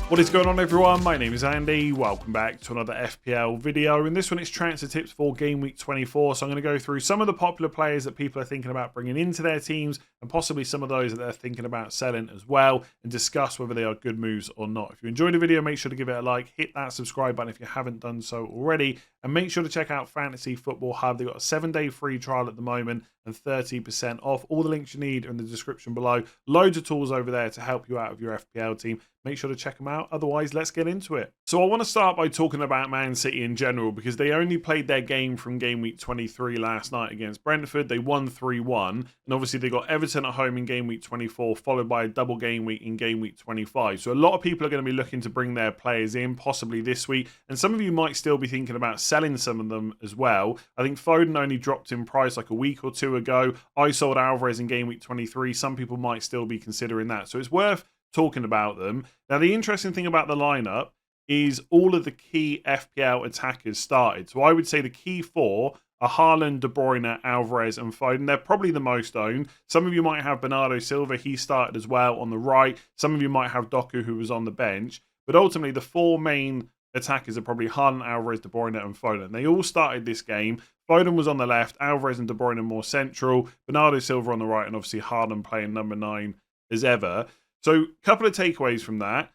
What is going on, everyone? My name is Andy. Welcome back to another FPL video. In this one, it's transfer tips for Game Week 24. So I'm going to go through some of the popular players that people are thinking about bringing into their teams and possibly some of those that they're thinking about selling as well, and discuss whether they are good moves or not. If you enjoyed the video, make sure to give it a like, hit that subscribe button if you haven't done so already, and make sure to check out Fantasy Football Hub. They've got a 7-day free trial at the moment and 30% off. All the links you need are in the description below. Loads of tools over there to help you out with your FPL team. Make sure to check them out. Otherwise, let's get into it. So I want to start by talking about Man City in general, because they only played their game from Game Week 23 last night against Brentford. They won 3-1. And obviously, they got Everton at home in Game Week 24, followed by a double game week in Game Week 25. So a lot of people are going to be looking to bring their players in, possibly this week. And some of you might still be thinking about selling some of them as well. I think Foden only dropped in price like a week or two ago. I sold Alvarez in Game Week 23. Some people might still be considering that. So it's worth talking about them. Now, the interesting thing about the lineup is all of the key FPL attackers started. So I would say the key four are Haaland, De Bruyne, Alvarez, and Foden. They're probably the most owned. Some of you might have Bernardo Silva. He started as well on the right. Some of you might have Doku, who was on the bench. But ultimately, the four main attackers are probably Haaland, Alvarez, De Bruyne, and Foden. They all started this game. Foden was on the left, Alvarez and De Bruyne more central, Bernardo Silva on the right, and obviously Haaland playing number 9 as ever. So a couple of takeaways from that.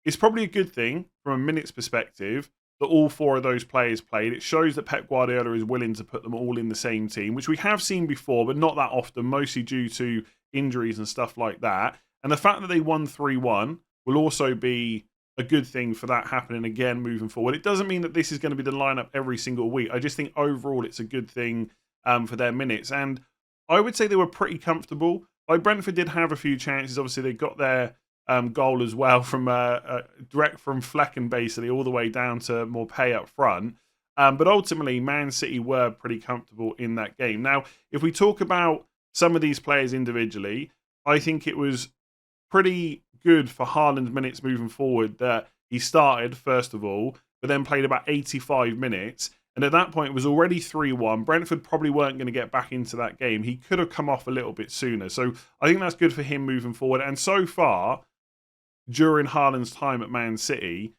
It's probably a good thing from a minutes perspective that all four of those players played. It shows that Pep Guardiola is willing to put them all in the same team, which we have seen before, but not that often, mostly due to injuries and stuff like that. And the fact that they won 3-1 will also be a good thing for that happening again moving forward. It doesn't mean that this is going to be the lineup every single week. I just think overall it's a good thing for their minutes. And I would say they were pretty comfortable. Like, Brentford did have a few chances. Obviously, they got their goal as well from direct from Flecken, basically, all the way down to Morpay up front. But ultimately, Man City were pretty comfortable in that game. Now, if we talk about some of these players individually, I think it was pretty good for Haaland's minutes moving forward that he started, first of all, but then played about 85 minutes. And at that point, it was already 3-1. Brentford probably weren't going to get back into that game. He could have come off a little bit sooner. So I think that's good for him moving forward. And so far, during Haaland's time at Man City,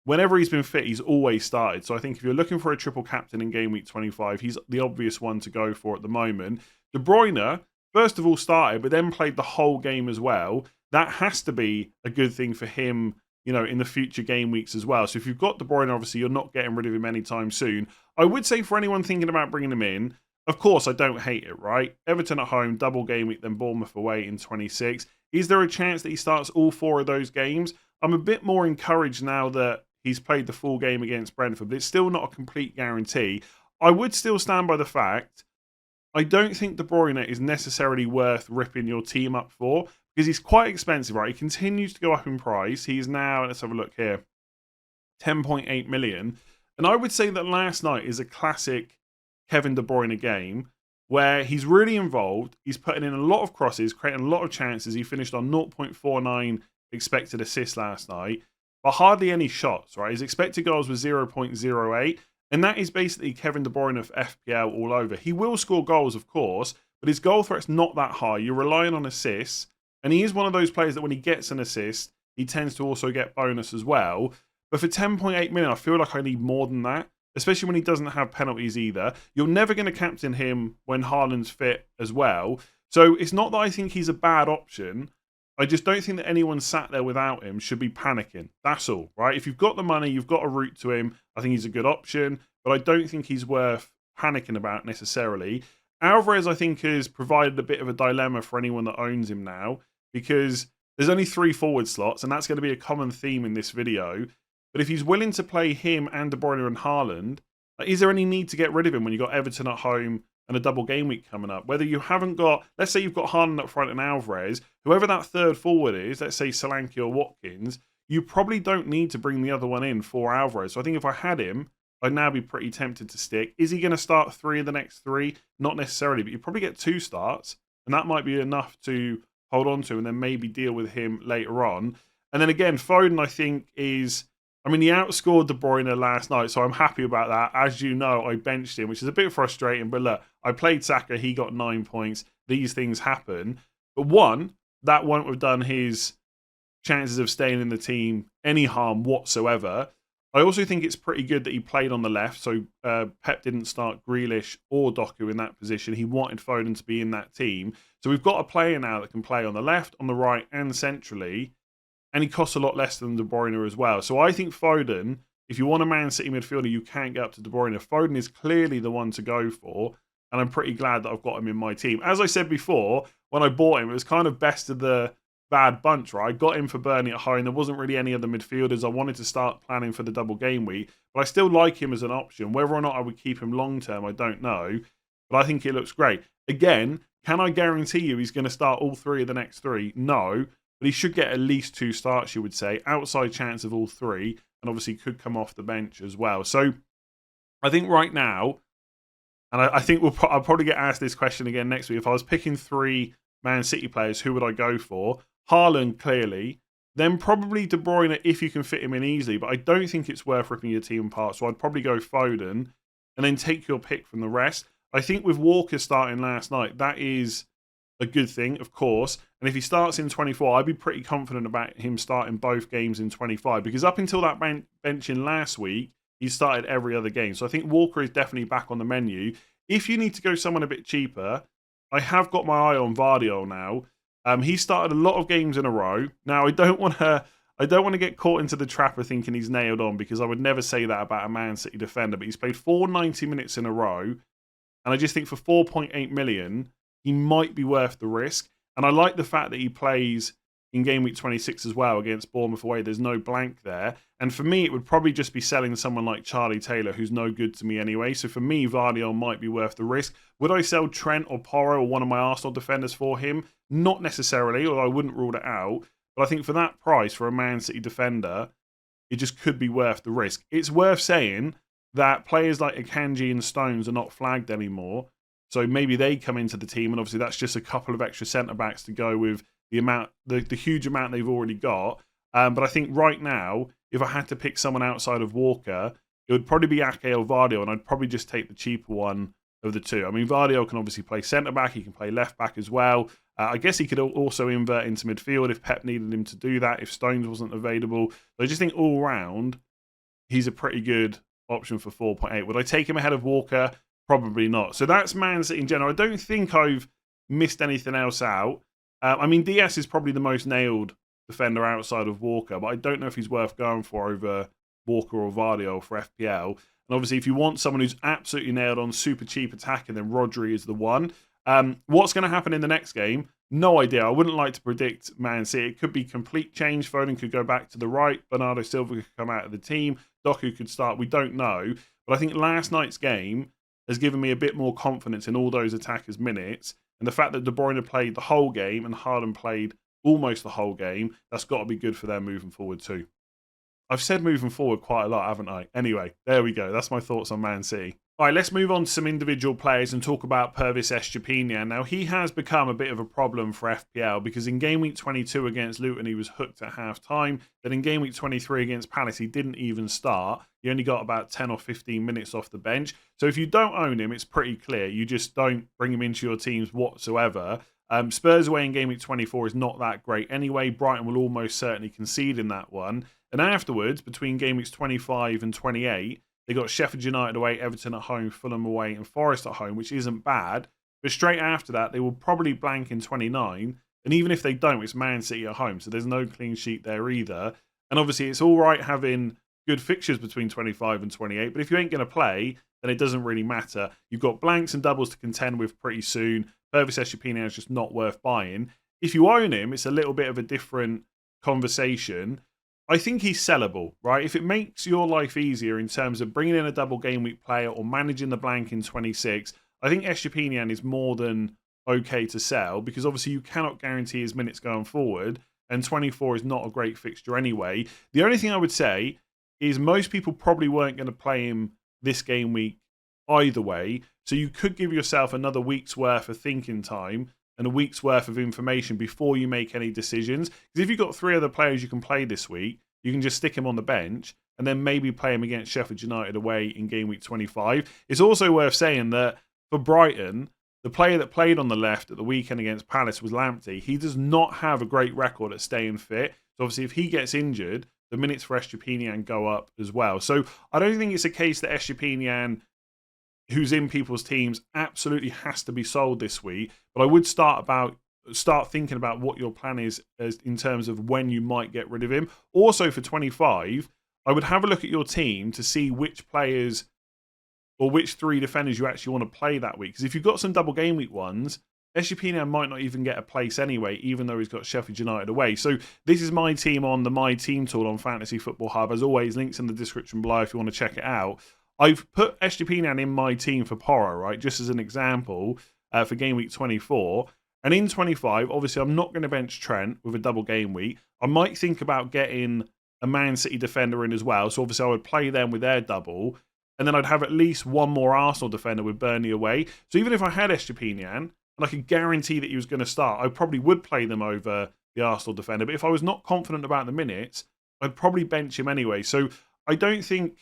whenever he's been fit, he's always started. So I think if you're looking for a triple captain in Game Week 25, he's the obvious one to go for at the moment. De Bruyne, first of all, started, but then played the whole game as well. That has to be a good thing for him, you know, in the future game weeks as well. So if you've got De Bruyne, obviously you're not getting rid of him anytime soon. I would say for anyone thinking about bringing him in, of course, I don't hate it, right? Everton at home, double game week, then Bournemouth away in 26. Is there a chance that he starts all four of those games? I'm a bit more encouraged now that he's played the full game against Brentford, but it's still not a complete guarantee. I would still stand by the fact I don't think De Bruyne is necessarily worth ripping your team up for, because he's quite expensive, right? He continues to go up in price. He's now, let's have a look here, 10.8 million. And I would say that last night is a classic Kevin De Bruyne game where he's really involved. He's putting in a lot of crosses, creating a lot of chances. He finished on 0.49 expected assists last night, but hardly any shots, right? His expected goals was 0.08. And that is basically Kevin De Bruyne of FPL all over. He will score goals, of course, but his goal threat's not that high. You're relying on assists. And he is one of those players that when he gets an assist, he tends to also get bonus as well. But for 10.8 million, I feel like I need more than that, especially when he doesn't have penalties either. You're never going to captain him when Haaland's fit as well. So it's not that I think he's a bad option. I just don't think that anyone sat there without him should be panicking. That's all, right? If you've got the money, you've got a route to him, I think he's a good option. But I don't think he's worth panicking about necessarily. Alvarez, I think, has provided a bit of a dilemma for anyone that owns him now, because there's only 3 forward slots, and that's going to be a common theme in this video. But if he's willing to play him and De Bruyne and Haaland, is there any need to get rid of him when you've got Everton at home and a double game week coming up? Whether you haven't got, let's say you've got Haaland up front and Alvarez, whoever that third forward is, let's say Solanke or Watkins, you probably don't need to bring the other one in for Alvarez. So I think if I had him, I'd now be pretty tempted to stick. Is he going to start 3 of the next 3? Not necessarily, but you probably get 2 starts, and that might be enough to hold on to and then maybe deal with him later on. And then again, Foden, I think, is, I mean, he outscored De Bruyne last night, so I'm happy about that. As you know, I benched him, which is a bit frustrating, but look, I played Saka, he got 9 points. These things happen. But one, that won't have done his chances of staying in the team any harm whatsoever. I also think it's pretty good that he played on the left, so Pep didn't start Grealish or Doku in that position. He wanted Foden to be in that team. So we've got a player now that can play on the left, on the right, and centrally, and he costs a lot less than De Bruyne as well. So I think Foden, if you want a Man City midfielder, you can't get up to De Bruyne. Foden is clearly the one to go for, and I'm pretty glad that I've got him in my team. As I said before, when I bought him, it was kind of best of the bad bunch, right? I got him for Burnley at home. There wasn't really any other midfielders. I wanted to start planning for the double game week, but I still like him as an option. Whether or not I would keep him long term, I don't know, but I think it looks great. Again, can I guarantee you he's going to start all 3 of the next 3? No, but he should get at least 2 starts, you would say. Outside chance of all 3, and obviously could come off the bench as well. So I think right now, and I think I'll probably get asked this question again next week. If I was picking 3 Man City players, who would I go for? Haaland, clearly. Then probably De Bruyne, if you can fit him in easily. But I don't think it's worth ripping your team apart. So I'd probably go Foden and then take your pick from the rest. I think with Walker starting last night, that is a good thing, of course. And if he starts in 24, I'd be pretty confident about him starting both games in 25. Because up until that benching last week, he started every other game. So I think Walker is definitely back on the menu. If you need to go someone a bit cheaper, I have got my eye on Vardiol now. He started a lot of games in a row. Now I don't want to get caught into the trap of thinking he's nailed on, because I would never say that about a Man City defender. But he's played 490 minutes in a row, and I just think for 4.8 million, he might be worth the risk. And I like the fact that he plays in game week 26 as well against Bournemouth away. There's no blank there. And for me, it would probably just be selling someone like Charlie Taylor, who's no good to me anyway. So for me, Vardiol might be worth the risk. Would I sell Trent or Porro or one of my Arsenal defenders for him? Not necessarily, although I wouldn't rule it out. But I think for that price, for a Man City defender, it just could be worth the risk. It's worth saying that players like Akanji and Stones are not flagged anymore. So maybe they come into the team, and obviously that's just a couple of extra centre-backs to go with the huge amount they've already got. But I think right now, if I had to pick someone outside of Walker, it would probably be Ake or Vardiol, and I'd probably just take the cheaper one of the two. I mean, Vardiol can obviously play centre-back. He can play left-back as well. I guess he could also invert into midfield if Pep needed him to do that, if Stones wasn't available. So I just think all round, he's a pretty good option for 4.8. Would I take him ahead of Walker? Probably not. So that's Man City in general. I don't think I've missed anything else out. I mean, Diaz is probably the most nailed defender outside of Walker, but I don't know if he's worth going for over Walker or Vardiol for FPL. And obviously, if you want someone who's absolutely nailed on, super cheap attacking, then Rodri is the one. What's going to happen in the next game? No idea. I wouldn't like to predict Man City. It could be complete change. Foden could go back to the right. Bernardo Silva could come out of the team. Doku could start. We don't know. But I think last night's game has given me a bit more confidence in all those attackers' minutes. And the fact that De Bruyne played the whole game and Haaland played almost the whole game, that's got to be good for them moving forward too. I've said moving forward quite a lot, haven't I? Anyway, there we go. That's my thoughts on Man City. All right, let's move on to some individual players and talk about Pervis Estupiñán. Now, he has become a bit of a problem for FPL because in game week 22 against Luton, he was hooked at half-time. Then in game week 23 against Palace, he didn't even start. He only got about 10 or 15 minutes off the bench. So if you don't own him, it's pretty clear. You just don't bring him into your teams whatsoever. Spurs away in game week 24 is not that great anyway. Brighton will almost certainly concede in that one. And afterwards, between game weeks 25 and 28, they got Sheffield United away, Everton at home, Fulham away, and Forest at home, which isn't bad. But straight after that, they will probably blank in 29. And even if they don't, it's Man City at home. So there's no clean sheet there either. And obviously, it's all right having good fixtures between 25 and 28. But if you ain't going to play, then it doesn't really matter. You've got blanks and doubles to contend with pretty soon. Pervis Estupiñán is just not worth buying. If you own him, it's a little bit of a different conversation. I think he's sellable, right? If it makes your life easier in terms of bringing in a double game week player or managing the blank in 26, I think Estupiñán is more than okay to sell because obviously you cannot guarantee his minutes going forward and 24 is not a great fixture anyway. The only thing I would say is most people probably weren't going to play him this game week either way, so you could give yourself another week's worth of thinking time and a week's worth of information before you make any decisions. Because if you've got 3 other players you can play this week, you can just stick him on the bench and then maybe play him against Sheffield United away in game week 25. It's also worth saying that for Brighton, the player that played on the left at the weekend against Palace was Lamptey. He does not have a great record at staying fit. So obviously if he gets injured, the minutes for Estupiñán go up as well. So I don't think it's a case that Estupiñán, who's in people's teams, absolutely has to be sold this week. But I would start thinking about what your plan is in terms of when you might get rid of him. Also for 25, I would have a look at your team to see which players or which 3 defenders you actually want to play that week. Because if you've got some double game week ones, Estupiñán might not even get a place anyway, even though he's got Sheffield United away. So this is my team on the My Team tool on Fantasy Football Hub. As always, links in the description below if you want to check it out. I've put Estupiñán in my team for Porro, right, just as an example for game week 24. And in 25, obviously, I'm not going to bench Trent with a double game week. I might think about getting a Man City defender in as well. So obviously, I would play them with their double. And then I'd have at least one more Arsenal defender with Burnley away. So even if I had Estupiñán, and I could guarantee that he was going to start, I probably would play them over the Arsenal defender. But if I was not confident about the minutes, I'd probably bench him anyway. So I don't think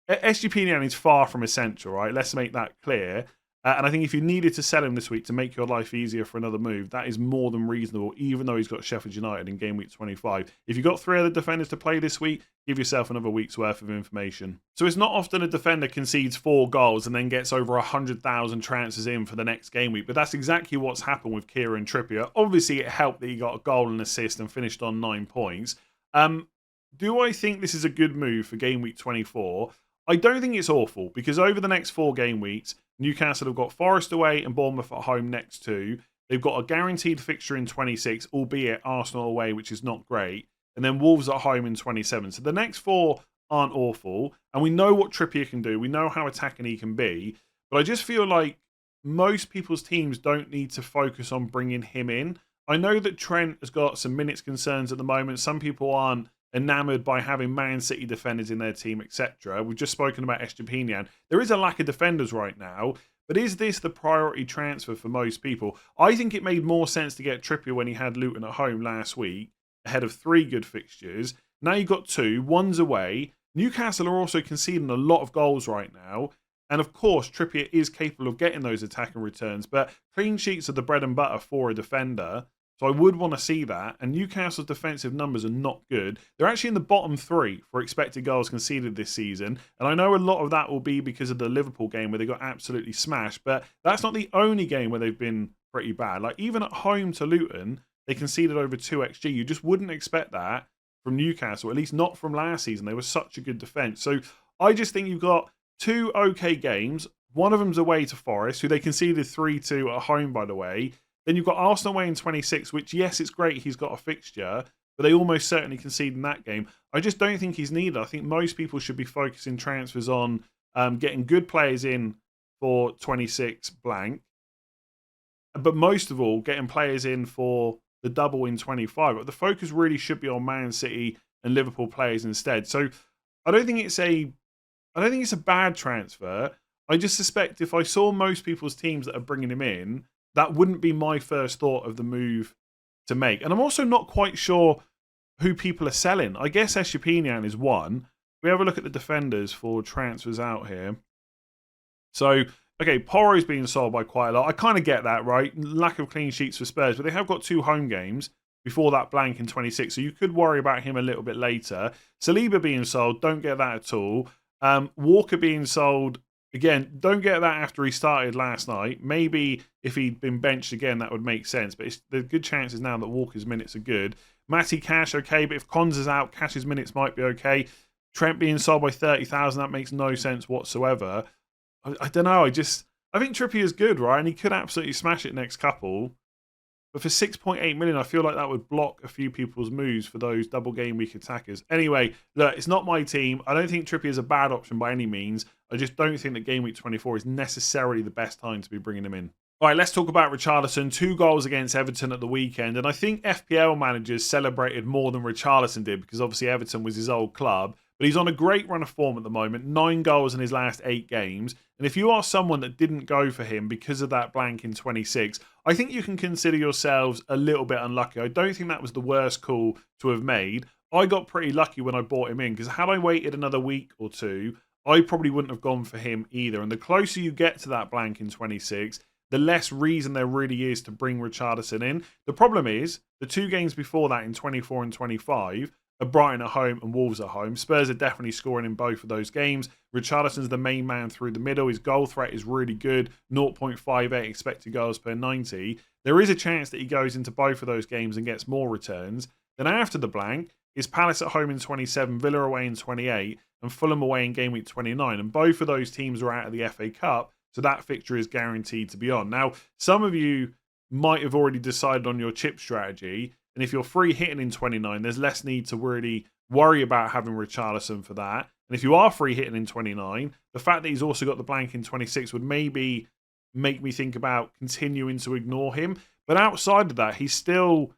Estupiñán is far from essential, right? Let's make that clear. And I think if you needed to sell him this week to make your life easier for another move, that is more than reasonable, even though he's got Sheffield United in game week 25. If you've got 3 other defenders to play this week, give yourself another week's worth of information. So it's not often a defender concedes 4 goals and then gets over 100,000 transfers in for the next game week, but that's exactly what's happened with Kieran Trippier. Obviously, it helped that he got a goal and assist and finished on 9 points. Do I think this is a good move for game week 24? I don't think it's awful, because over the next 4 game weeks, Newcastle have got Forest away and Bournemouth at home next 2. They've got a guaranteed fixture in 26, albeit Arsenal away, which is not great. And then Wolves at home in 27. So the next 4 aren't awful. And we know what Trippier can do. We know how attacking he can be. But I just feel like most people's teams don't need to focus on bringing him in. I know that Trent has got some minutes concerns at the moment. Some people aren't enamoured by having Man City defenders in their team, etc. We've just spoken about Estupiñán. There is a lack of defenders right now, but is this the priority transfer for most people? I think it made more sense to get Trippier when he had Luton at home last week, ahead of 3 good fixtures. Now you've got 2, one's away. Newcastle are also conceding a lot of goals right now. And of course, Trippier is capable of getting those attacking returns, but clean sheets are the bread and butter for a defender. So I would want to see that. And Newcastle's defensive numbers are not good. They're actually in the bottom 3 for expected goals conceded this season. And I know a lot of that will be because of the Liverpool game where they got absolutely smashed. But that's not the only game where they've been pretty bad. Like even at home to Luton, they conceded over 2 XG. You just wouldn't expect that from Newcastle, at least not from last season. They were such a good defence. So I just think you've got 2 okay games. One of them's away to Forest, who they conceded 3-2 at home, by the way. Then you've got Arsenal away in 26, which, yes, it's great he's got a fixture, but they almost certainly conceded in that game. I just don't think he's needed. I think most people should be focusing transfers on getting good players in for 26 blank, but most of all, getting players in for the double in 25. But the focus really should be on Man City and Liverpool players instead. So I don't think it's a bad transfer. I just suspect if I saw most people's teams that are bringing him in, that wouldn't be my first thought of the move to make. And I'm also not quite sure who people are selling. I guess Estupiñán is one. We have a look at the defenders for transfers out here. So, okay, Porro's being sold by quite a lot. I kind of get that, right? Lack of clean sheets for Spurs, but they have got 2 home games before that blank in 26. So you could worry about him a little bit later. Saliba being sold, don't get that at all. Walker being sold, again, don't get that after he started last night. Maybe if he'd been benched again, that would make sense. But there's good chances now that Walker's minutes are good. Matty Cash, okay. But if Konza's out, Cash's minutes might be okay. Trent being sold by 30,000, that makes no sense whatsoever. I don't know. I think Trippier's good, right? And he could absolutely smash it next couple. But for 6.8 million, I feel like that would block a few people's moves for those double game week attackers. Anyway, look, it's not my team. I don't think Trippier is a bad option by any means. I just don't think that game week 24 is necessarily the best time to be bringing him in. All right, let's talk about Richarlison. 2 goals against Everton at the weekend. And I think FPL managers celebrated more than Richarlison did because obviously Everton was his old club. But he's on a great run of form at the moment. 9 goals in his last 8 games. And if you are someone that didn't go for him because of that blank in 26, I think you can consider yourselves a little bit unlucky. I don't think that was the worst call to have made. I got pretty lucky when I bought him in because had I waited another week or 2, I probably wouldn't have gone for him either. And the closer you get to that blank in 26, the less reason there really is to bring Richarlison in. The problem is, the 2 games before that in 24 and 25 are Brighton at home and Wolves at home. Spurs are definitely scoring in both of those games. Richarlison's the main man through the middle. His goal threat is really good, 0.58 expected goals per 90. There is a chance that he goes into both of those games and gets more returns. Then after the blank is Palace at home in 27, Villa away in 28, and Fulham away in game week 29. And both of those teams are out of the FA Cup, so that fixture is guaranteed to be on. Now, some of you might have already decided on your chip strategy, and if you're free hitting in 29, there's less need to really worry about having Richarlison for that. And if you are free hitting in 29, the fact that he's also got the blank in 26 would maybe make me think about continuing to ignore him. But outside of that, he's still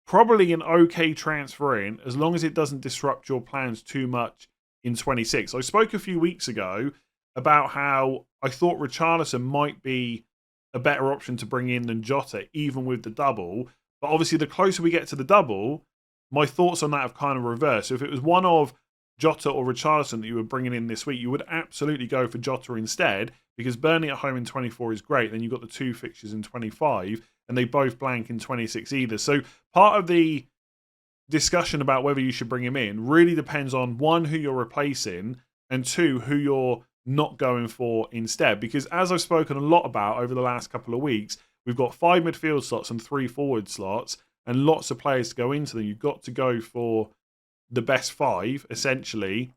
probably an okay transfer in, as long as it doesn't disrupt your plans too much in 26. I spoke a few weeks ago about how I thought Richarlison might be a better option to bring in than Jota, even with the double. But obviously, the closer we get to the double, my thoughts on that have kind of reversed. So if it was one of Jota or Richarlison that you were bringing in this week, you would absolutely go for Jota instead, because Burnley at home in 24 is great. Then you've got the 2 fixtures in 25, and they both blank in 26 either. So part of the discussion about whether you should bring him in really depends on, 1, who you're replacing, and 2, who you're not going for instead. Because as I've spoken a lot about over the last couple of weeks, we've got 5 midfield slots and 3 forward slots and lots of players to go into them. You've got to go for the best 5, essentially.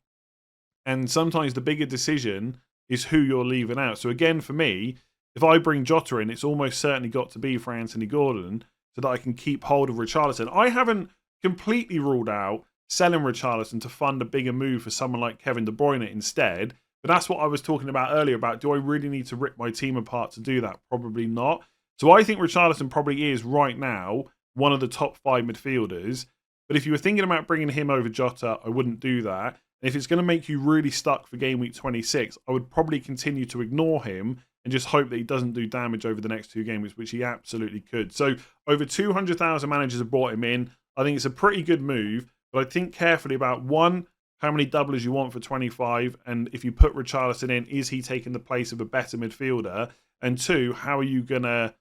And sometimes the bigger decision is who you're leaving out. So again, for me, if I bring Jota in, it's almost certainly got to be for Anthony Gordon so that I can keep hold of Richarlison. I haven't completely ruled out selling Richarlison to fund a bigger move for someone like Kevin De Bruyne instead. But that's what I was talking about earlier about, do I really need to rip my team apart to do that? Probably not. So I think Richarlison probably is right now one of the top 5 midfielders. But if you were thinking about bringing him over Jota, I wouldn't do that. And if it's going to make you really stuck for game week 26, I would probably continue to ignore him and just hope that he doesn't do damage over the next 2 games, which he absolutely could. So over 200,000 managers have brought him in. I think it's a pretty good move, but I think carefully about, 1, how many doublers you want for 25, and if you put Richarlison in, is he taking the place of a better midfielder? And 2, how are you going to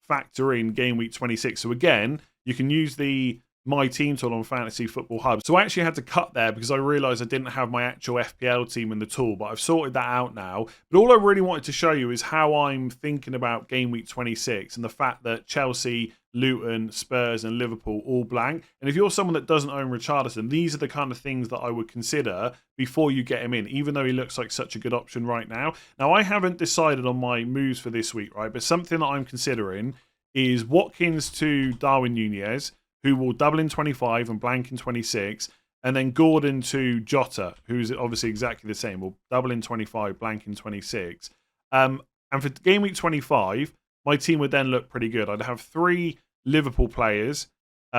factor in game week 26? So again, you can use the My Team tool on Fantasy Football Hub. So I actually had to cut there because I realised I didn't have my actual FPL team in the tool, but I've sorted that out now. But all I really wanted to show you is how I'm thinking about game week 26 and the fact that Chelsea, Luton, Spurs and Liverpool all blank. And if you're someone that doesn't own Richarlison, these are the kind of things that I would consider before you get him in, even though he looks like such a good option right now. Now, I haven't decided on my moves for this week, right? But something that I'm considering is Watkins to Darwin Nunez, who will double in 25 and blank in 26, and then Gordon to Jota, who's obviously exactly the same, will double in 25, blank in 26. And for game week 25, my team would then look pretty good. I'd have 3 Liverpool players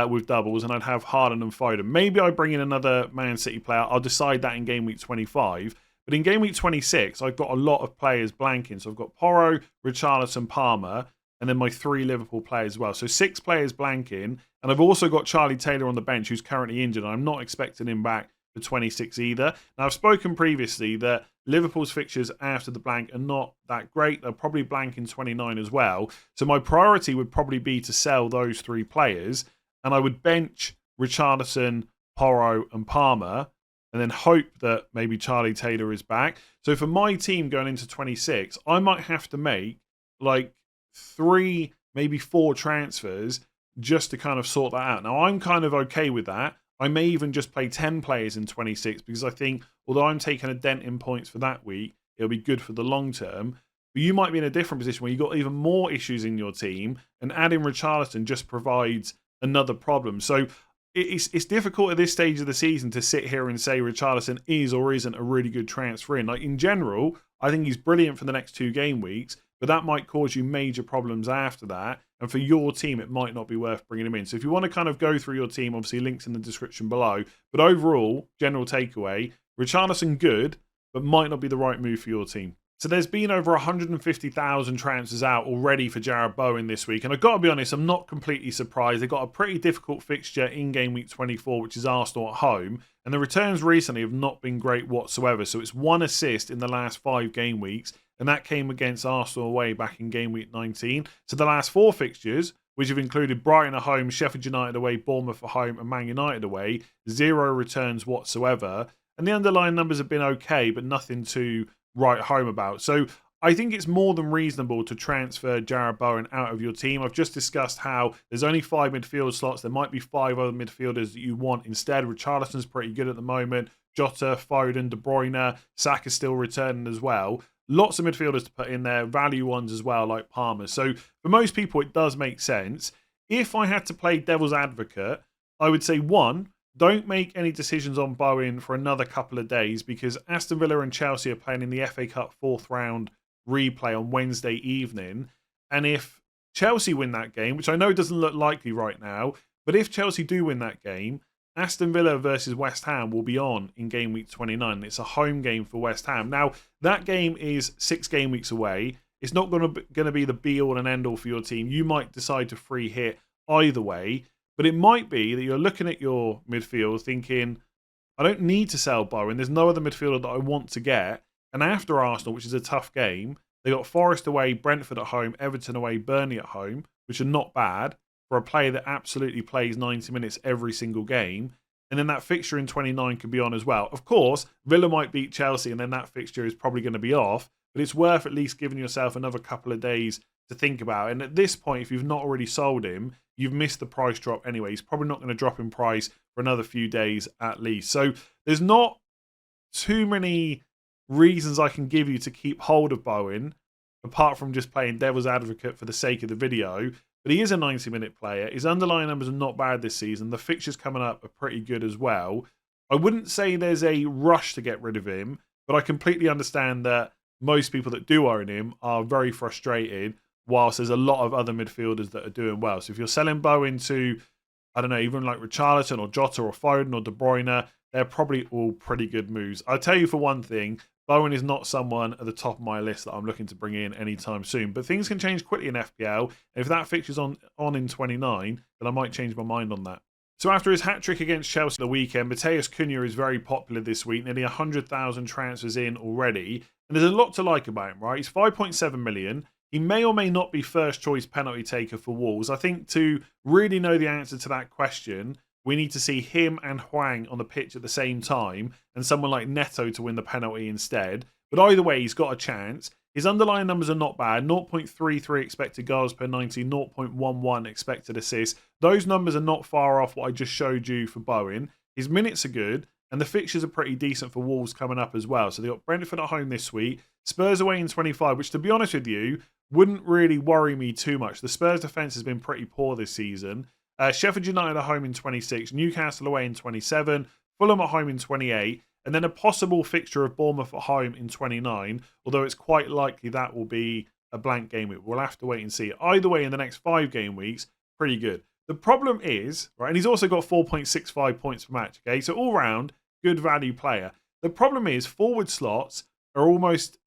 with doubles, and I'd have Haaland and Foden. Maybe I bring in another Man City player. I'll decide that in game week 25. But in game week 26, I've got a lot of players blanking. So I've got Porro, Richarlison, Palmer, and then my 3 Liverpool players as well. So 6 players blanking. And I've also got Charlie Taylor on the bench, who's currently injured. I'm not expecting him back for 26 either. Now, I've spoken previously that Liverpool's fixtures after the blank are not that great. They'll probably blank in 29 as well. So my priority would probably be to sell those 3 players. And I would bench Richarlison, Porro and Palmer, and then hope that maybe Charlie Taylor is back. So for my team going into 26, I might have to make like 3, maybe 4 transfers just to kind of sort that out. Now, I'm kind of okay with that. I may even just play 10 players in 26 because I think, although I'm taking a dent in points for that week, it'll be good for the long term. But you might be in a different position where you've got even more issues in your team, and adding Richarlison just provides another problem. So it's difficult at this stage of the season to sit here and say Richarlison is or isn't a really good transfer in. Like, in general, I think he's brilliant for the next 2 game weeks, but that might cause you major problems after that. And for your team, it might not be worth bringing him in. So if you want to kind of go through your team, obviously links in the description below. But overall, general takeaway, Richarlison good, but might not be the right move for your team. So there's been over 150,000 transfers out already for Jarrod Bowen this week. And I've got to be honest, I'm not completely surprised. They've got a pretty difficult fixture in game week 24, which is Arsenal at home. And the returns recently have not been great whatsoever. So it's 1 assist in the last 5 game weeks and that came against Arsenal away back in game week 19. So the last 4 fixtures, which have included Brighton at home, Sheffield United away, Bournemouth at home, and Man United away, 0 returns whatsoever. And the underlying numbers have been okay, but nothing to write home about. So I think it's more than reasonable to transfer Jarrod Bowen out of your team. I've just discussed how there's only 5 midfield slots. There might be 5 other midfielders that you want instead. Richarlison's pretty good at the moment. Jota, Foden, De Bruyne, Saka's still returning as well. Lots of midfielders to put in there, value ones as well, like Palmer. So for most people, it does make sense. If I had to play devil's advocate, I would say, 1, don't make any decisions on Bowen for another couple of days, because Aston Villa and Chelsea are playing in the FA Cup 4th round replay on Wednesday evening. And if Chelsea win that game, which I know doesn't look likely right now, but if Chelsea do win that game, Aston Villa versus West Ham will be on in game week 29. It's a home game for West Ham. Now, that game is 6 game weeks away. It's not going to be the be-all and end-all for your team. You might decide to free hit either way, but it might be that you're looking at your midfield thinking, I don't need to sell Bowen. There's no other midfielder that I want to get. And after Arsenal, which is a tough game, they got Forest away, Brentford at home, Everton away, Burnley at home, which are not bad for a player that absolutely plays 90 minutes every single game. And then that fixture in 29 could be on as well. Of course, Villa might beat Chelsea, and then that fixture is probably going to be off. But it's worth at least giving yourself another couple of days to think about. And at this point, if you've not already sold him, you've missed the price drop anyway. He's probably not going to drop in price for another few days at least. So there's not too many reasons I can give you to keep hold of Bowen, apart from just playing devil's advocate for the sake of the video. But he is a 90-minute player. His underlying numbers are not bad this season. The fixtures coming up are pretty good as well. I wouldn't say there's a rush to get rid of him, but I completely understand that most people that do own him are very frustrated, whilst there's a lot of other midfielders that are doing well. So if you're selling Bowen to, I don't know, even like Richarlison or Jota or Foden or De Bruyne, they're probably all pretty good moves. I'll tell you for one thing, Bowen is not someone at the top of my list that I'm looking to bring in anytime soon. But things can change quickly in FPL. If that fixture's on in 29, then I might change my mind on that. So after his hat-trick against Chelsea the weekend, Matheus Cunha is very popular this week. Nearly 100,000 transfers in already. And there's a lot to like about him, right? He's 5.7 million. He may or may not be first choice penalty taker for Wolves. I think to really know the answer to that question, we need to see him and Hwang on the pitch at the same time, and someone like Neto to win the penalty instead. But either way, he's got a chance. His underlying numbers are not bad. 0.33 expected goals per 90, 0.11 expected assists. Those numbers are not far off what I just showed you for Bowen. His minutes are good, and the fixtures are pretty decent for Wolves coming up as well. So they've got Brentford at home this week, Spurs away in 25, which, to be honest with you, wouldn't really worry me too much. The Spurs defence has been pretty poor this season. Sheffield United at home in 26, Newcastle away in 27, Fulham at home in 28, and then a possible fixture of Bournemouth at home in 29, although it's quite likely that will be a blank game week. We'll have to wait and see. Either way, in the next 5 game weeks, pretty good. The problem is, right, and he's also got 4.65 points per match, okay? So all round, good value player. The problem is forward slots are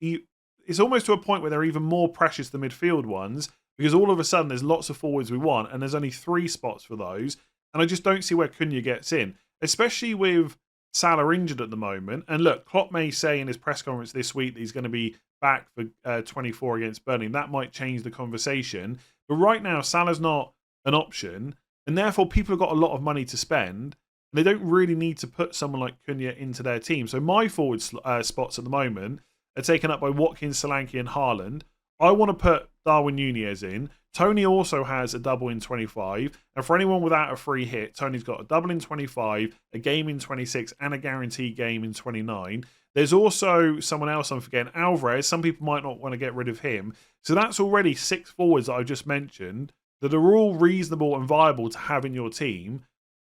it's almost to a point where they're even more precious than midfield ones, because all of a sudden there's lots of forwards we want, and there's only 3 spots for those. And I just don't see where Cunha gets in, especially with Salah injured at the moment. And look, Klopp may say in his press conference this week that he's going to be back for 24 against Burnley. That might change the conversation. But right now, Salah's not an option, and therefore people have got a lot of money to spend. And they don't really need to put someone like Cunha into their team. So my forward spots at the moment are taken up by Watkins, Solanke and Haaland. I want to put Darwin Nunez in. Tony also has a double in 25. And for anyone without a free hit, Tony's got a double in 25, a game in 26, and a guaranteed game in 29. There's also someone else I'm forgetting, Alvarez. Some people might not want to get rid of him. So that's already 6 forwards that I just mentioned that are all reasonable and viable to have in your team.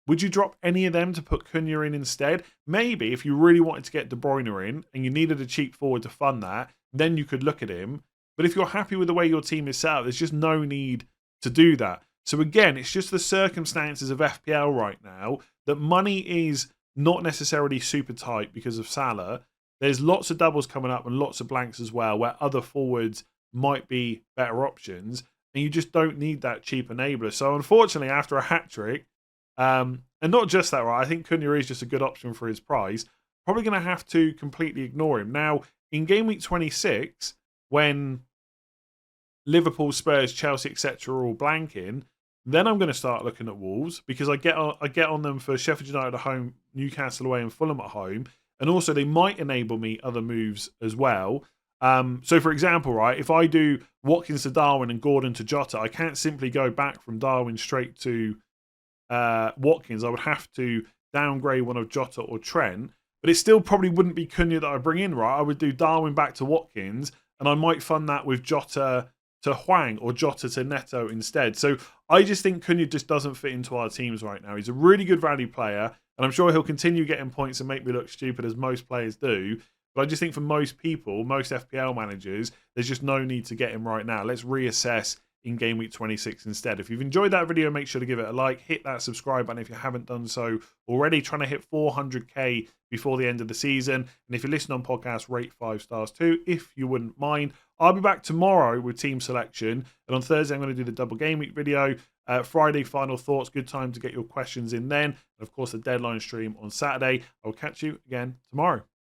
Would you drop any of them to put Cunha in instead? Maybe if you really wanted to get De Bruyne in and you needed a cheap forward to fund that, then you could look at him. But if you're happy with the way your team is set up, there's just no need to do that. So again, it's just the circumstances of FPL right now that money is not necessarily super tight because of Salah. There's lots of doubles coming up and lots of blanks as well, where other forwards might be better options, and you just don't need that cheap enabler. So unfortunately, after a hat-trick, and not just that, right, I think Cunha is just a good option for his price, probably going to have to completely ignore him. Now, in game week 26, when Liverpool, Spurs, Chelsea, etc. are all blanking, then I'm going to start looking at Wolves, because I get on them for Sheffield United at home, Newcastle away, and Fulham at home, and also they might enable me other moves as well. So, for example, right, if I do Watkins to Darwin and Gordon to Jota, I can't simply go back from Darwin straight to Watkins. I would have to downgrade one of Jota or Trent, but it still probably wouldn't be Cunha that I bring in, right? I would do Darwin back to Watkins, and I might fund that with Jota to Hwang or Jota to Neto instead. So I just think Cunha just doesn't fit into our teams right now. He's a really good value player, and I'm sure he'll continue getting points and make me look stupid, as most players do. But I just think for most people, most FPL managers, there's just no need to get him right now. Let's reassess in Game Week 26 instead. If you've enjoyed that video, make sure to give it a like. Hit that subscribe button if you haven't done so already. Trying to hit 400k before the end of the season. And if you listen on podcasts, rate 5 stars too, if you wouldn't mind. I'll be back tomorrow with team selection. And on Thursday, I'm going to do the double Game Week video. Friday, final thoughts. Good time to get your questions in then. And of course, the deadline stream on Saturday. I'll catch you again tomorrow.